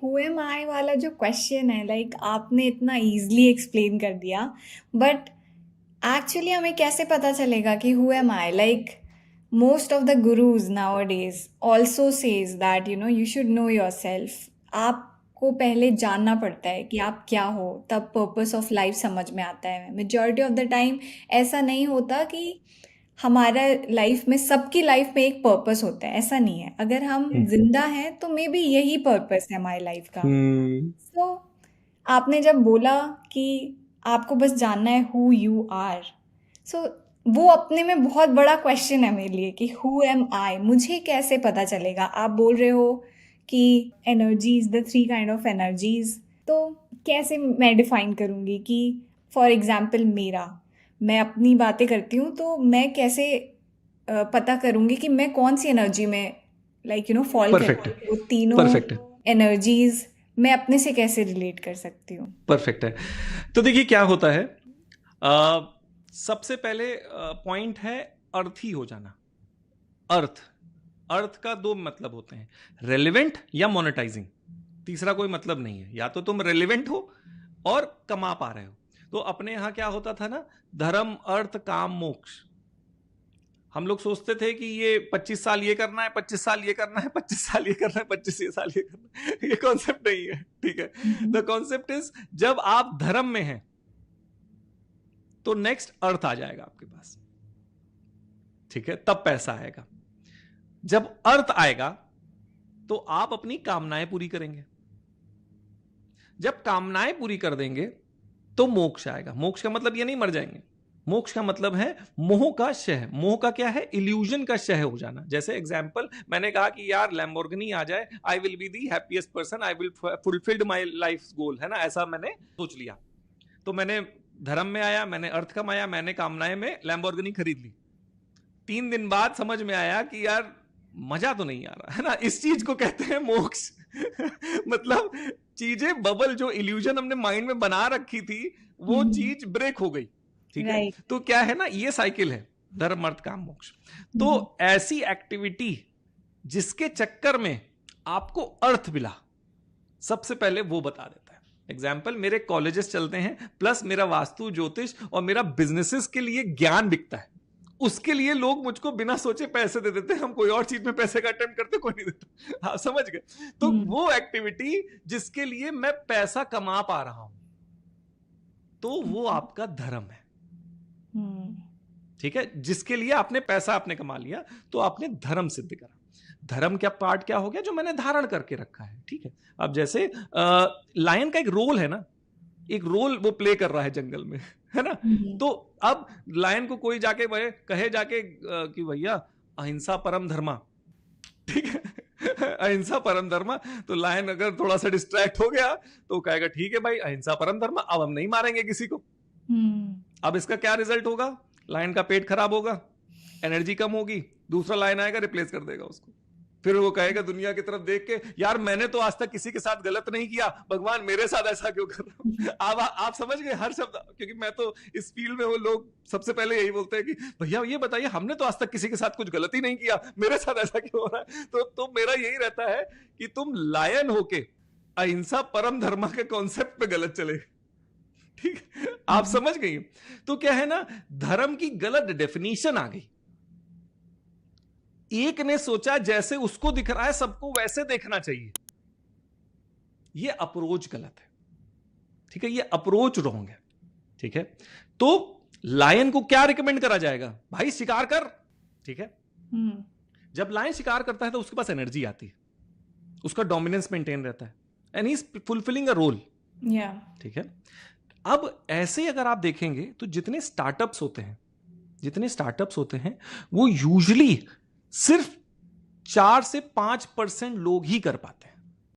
Who am आई वाला जो question है, लाइक आपने इतना इजली एक्सप्लेन कर दिया, बट एक्चुअली हमें कैसे पता चलेगा कि who am I? Like most of the gurus nowadays also says that you should know yourself. आपको पहले जानना पड़ता है कि आप क्या हो, तब पर्पस ऑफ लाइफ समझ में आता है। मेजॉरिटी ऑफ द टाइम ऐसा नहीं होता कि हमारा लाइफ में, सबकी लाइफ में एक पर्पस होता है, ऐसा नहीं है। अगर हम हम्म। जिंदा हैं तो मे बी यही पर्पस है हमारी लाइफ का। हम्म। सो आपने जब बोला कि आपको बस जानना है हु यू आर, सो वो अपने में बहुत बड़ा क्वेश्चन है मेरे लिए कि हु एम आई, मुझे कैसे पता चलेगा? आप बोल रहे हो कि energies, the three kind of energies, तो कैसे मैं डिफाइन करूँगी कि फॉर एग्जाम्पल मेरा, मैं अपनी बातें करती हूँ तो मैं कैसे पता करूँगी कि मैं कौन सी एनर्जी में फॉल परफेक्ट करती है। हूँ? वो तीनों परफेक्ट है। एनर्जीज मैं अपने से कैसे रिलेट कर सकती हूँ? परफेक्ट है। तो देखिए क्या होता है, अ, सबसे पहले पॉइंट है अर्थ ही हो जाना। अर्थ, अर्थ का दो मतलब होते हैं, रेलिवेंट या मोनेटाइजिंग। तीसरा कोई मतलब नहीं है। या तो तुम रेलिवेंट हो और कमा पा रहे हो। तो अपने यहां क्या होता था ना, धर्म अर्थ काम मोक्ष। हम लोग सोचते थे कि ये 25 साल ये करना है, 25 साल ये करना है, 25 साल ये करना है, 25 साल ये करना है। ये कॉन्सेप्ट नहीं है, ठीक है। हम्म। द कॉन्सेप्ट इज, जब आप धर्म में हैं तो नेक्स्ट अर्थ आ जाएगा आपके पास, ठीक है, तब पैसा आएगा। जब अर्थ आएगा तो आप अपनी कामनाएं पूरी करेंगे। जब कामनाएं पूरी कर देंगे तो मोक्ष आएगा। मोक्ष का मतलब ये नहीं मर जाएंगे। मोक्ष का मतलब है मोह का क्षय। मोह का क्या है? इल्यूजन का क्षय हो जाना। जैसे एग्जांपल, मैंने कहा कि यार लैम्बोर्गिनी आ जाए, I will be the happiest person, I will fulfilled my life goal, है ना, ऐसा मैंने सोच लिया। तो मैंने धर्म में आया, मैंने अर्थ कमाया, मैंने कामनाएं में लैम्बोर्गिनी खरीद ली। 3 दिन बाद समझ में आया कि यार मजा तो नहीं आ रहा, है ना। इस चीज को कहते हैं मोक्ष। मतलब चीजें, बबल जो इल्यूजन हमने माइंड में बना रखी थी, वो हम्म। चीज ब्रेक हो गई, ठीक है। राइट। तो क्या है ना, ये साइकिल है, धर्म अर्थ काम मोक्ष। तो ऐसी एक्टिविटी जिसके चक्कर में आपको अर्थ मिला, सबसे पहले वो बता देता है। एग्जाम्पल, मेरे कॉलेजेस चलते हैं, प्लस मेरा वास्तु ज्योतिष और मेरा बिजनेसेस के लिए ज्ञान बिकता है। उसके लिए लोग मुझको बिना सोचे पैसे दे देते हैं। हम कोई और चीज में पैसे का अटेम्प्ट करते, कोई नहीं देता। आप समझ गए? तो वो एक्टिविटी जिसके लिए मैं पैसा कमा पा रहा हूं, तो वो आपका धर्म है, ठीक है। जिसके लिए आपने पैसा आपने कमा लिया, तो आपने धर्म सिद्ध करा। धर्म क्या पार्ट क्या हो गया? जो मैंने धारण करके रखा है, ठीक है। अब जैसे लायन का एक रोल है ना, एक रोल वो प्ले कर रहा है जंगल में, है ना। तो अब लायन को कोई जाके कहे जाके कि भैया अहिंसा परम धर्मा, ठीक है, अहिंसा परम धर्मा, तो लायन अगर थोड़ा सा डिस्ट्रैक्ट हो गया तो कहेगा ठीक है भाई, अहिंसा परम धर्मा, अब हम नहीं मारेंगे किसी को। अब इसका क्या रिजल्ट होगा? लायन का पेट खराब होगा, एनर्जी कम होगी, दूसरा लायन आएगा, रिप्लेस कर देगा उसको। फिर वो कहेगा दुनिया की तरफ देख के, यार मैंने तो आज तक किसी के साथ गलत नहीं किया, भगवान मेरे साथ ऐसा क्यों कर रहा हूं? आप समझ गए हर शब्द? क्योंकि मैं तो इस फील्ड में, वो लोग सबसे पहले यही बोलते हैं कि भैया ये बताइए, हमने तो आज तक किसी के साथ कुछ गलत ही नहीं किया, मेरे साथ ऐसा क्यों हो रहा है? तो मेरा यही रहता है कि तुम लायन होके अहिंसा परम धर्मा के कॉन्सेप्ट पे गलत चले, ठीक, आप समझ गई। तो क्या है ना, धर्म की गलत डेफिनेशन आ गई। एक ने सोचा जैसे उसको दिख रहा है सबको वैसे देखना चाहिए। ये अप्रोच गलत है, ठीक है, ये अप्रोच रॉन्ग है, ठीक है। तो लायन को क्या रिकमेंड करा जाएगा? भाई शिकार कर, ठीक है। जब लायन शिकार करता है तो उसके पास एनर्जी आती है, उसका डोमिनेंस मेंटेन रहता है, and he is fulfilling a role, ठीक है। अब ऐसे अगर आप देखेंगे तो जितने स्टार्टअप्स होते हैं वो यूजुअली सिर्फ 4 से 5% लोग ही कर पाते हैं।